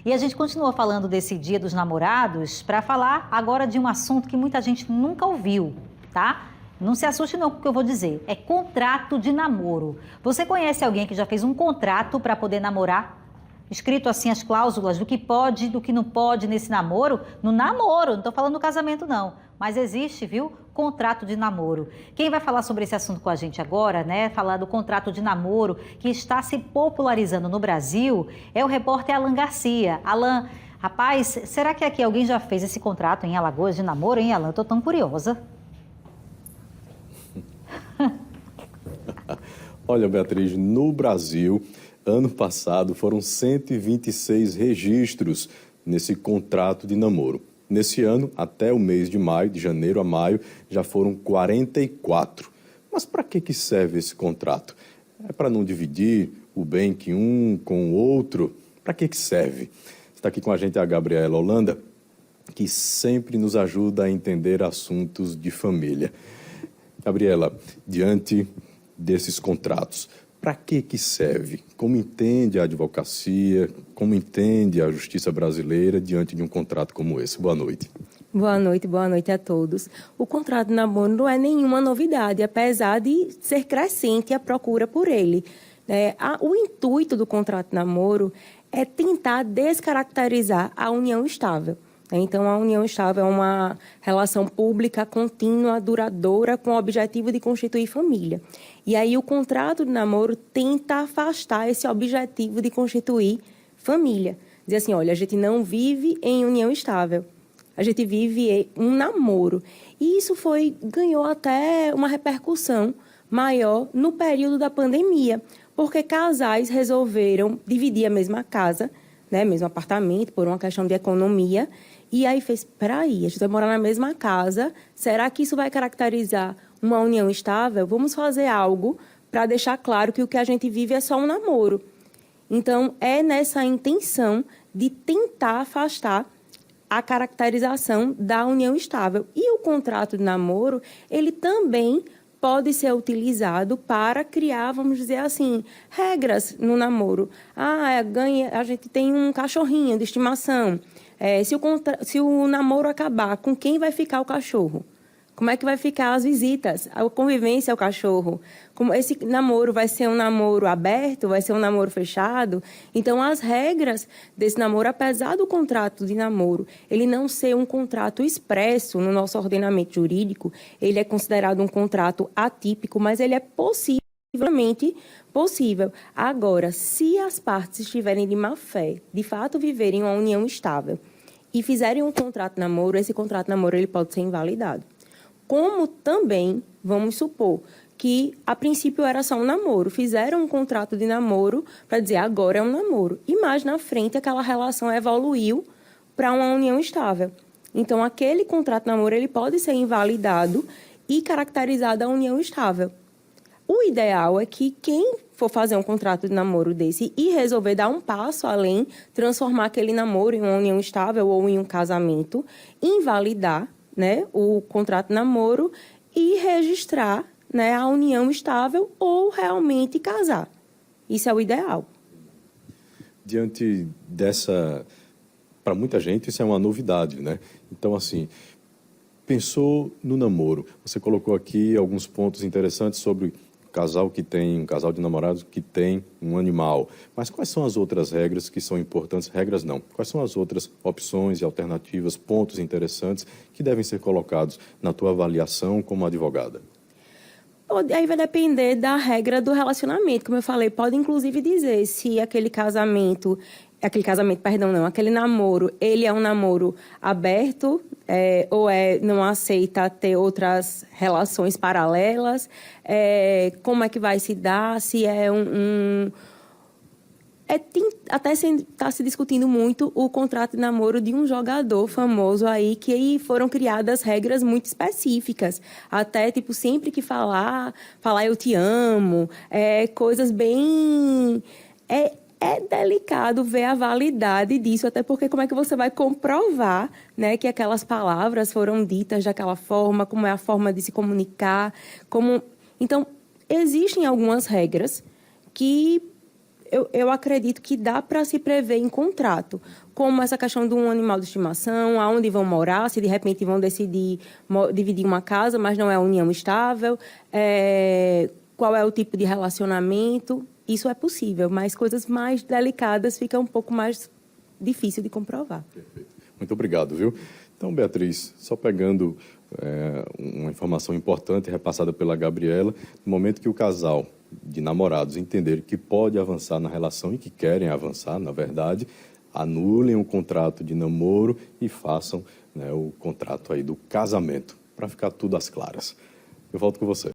E a gente continua falando desse Dia dos Namorados para falar agora de um assunto que muita gente nunca ouviu, tá? Não se assuste não com o que eu vou dizer. É contrato de namoro. Você conhece alguém que já fez um contrato para poder namorar? Escrito assim as cláusulas do que pode e do que não pode nesse namoro? No namoro, não estou falando no casamento não. Mas existe, viu? Contrato de namoro. Quem vai falar sobre esse assunto com a gente agora, né? Falar do contrato de namoro que está se popularizando no Brasil, é o repórter Alan Garcia. Alan, rapaz, será que aqui alguém já fez esse contrato em Alagoas de namoro, hein, Alan? Eu tô tão curiosa. Olha, Beatriz, no Brasil, ano passado foram 126 registros nesse contrato de namoro. Nesse ano, até o mês de maio, de janeiro a maio, já foram 44. Mas para que serve esse contrato? É para não dividir o bem que um com o outro? Para que serve? Está aqui com a gente a Gabriela Holanda, que sempre nos ajuda a entender assuntos de família. Gabriela, diante desses contratos, para que serve? Como entende a advocacia? Como entende a justiça brasileira diante de um contrato como esse? Boa noite. Boa noite a todos. O contrato de namoro não é nenhuma novidade, apesar de ser crescente a procura por ele. O intuito do contrato de namoro é tentar descaracterizar a união estável. Então, a união estável é uma relação pública, contínua, duradoura, com o objetivo de constituir família. E aí, o contrato de namoro tenta afastar esse objetivo de constituir família. Dizer assim, olha, a gente não vive em união estável, a gente vive em um namoro. E isso ganhou até uma repercussão maior no período da pandemia, porque casais resolveram dividir a mesma casa, né, mesmo apartamento, por uma questão de economia. E aí peraí, a gente vai morar na mesma casa, será que isso vai caracterizar uma união estável? Vamos fazer algo para deixar claro que o que a gente vive é só um namoro. Então, é nessa intenção de tentar afastar a caracterização da união estável. E o contrato de namoro, ele também pode ser utilizado para criar, vamos dizer assim, regras no namoro. A gente tem um cachorrinho de estimação. Se o namoro acabar, com quem vai ficar o cachorro? Como é que vai ficar as visitas, a convivência ao cachorro? Como esse namoro vai ser um namoro aberto, vai ser um namoro fechado? Então, as regras desse namoro, apesar do contrato de namoro, ele não ser um contrato expresso no nosso ordenamento jurídico, ele é considerado um contrato atípico, mas ele é possivelmente possível. Agora, se as partes estiverem de má fé, de fato viverem uma união estável e fizerem um contrato de namoro, esse contrato de namoro ele pode ser invalidado. Como também, vamos supor, que a princípio era só um namoro, fizeram um contrato de namoro para dizer agora é um namoro. E mais na frente aquela relação evoluiu para uma união estável. Então, aquele contrato de namoro ele pode ser invalidado e caracterizado a união estável. O ideal é que quem for fazer um contrato de namoro desse e resolver dar um passo além, transformar aquele namoro em uma união estável ou em um casamento, invalidar, né, o contrato de namoro e registrar, né, a união estável ou realmente casar. Isso é o ideal. Diante dessa... Para muita gente isso é uma novidade, né? Então, assim, pensou no namoro. Você colocou aqui alguns pontos interessantes sobre um casal de namorados que tem um animal. Mas quais são as outras regras que são importantes? Regras não. Quais são as outras opções e alternativas, pontos interessantes que devem ser colocados na tua avaliação como advogada? Aí vai depender da regra do relacionamento. Como eu falei, pode inclusive dizer se aquele namoro, ele é um namoro aberto ou não aceita ter outras relações paralelas, como é que vai se dar, se é até está se discutindo muito o contrato de namoro de um jogador famoso aí, que aí foram criadas regras muito específicas. Até, tipo, sempre que falar eu te amo, coisas bem... É delicado ver a validade disso, até porque como é que você vai comprovar, né, que aquelas palavras foram ditas daquela forma, como é a forma de se comunicar, Então, existem algumas regras que eu acredito que dá para se prever em contrato, como essa questão de um animal de estimação, aonde vão morar, se de repente vão decidir dividir uma casa, mas não é união estável, qual é o tipo de relacionamento, isso é possível, mas coisas mais delicadas fica um pouco mais difícil de comprovar. Perfeito. Muito obrigado, viu? Então, Beatriz, só pegando uma informação importante repassada pela Gabriela, no momento que o casal de namorados entenderem que pode avançar na relação e que querem avançar, na verdade, anulem o contrato de namoro e façam, né, o contrato aí do casamento, para ficar tudo às claras. Eu volto com você.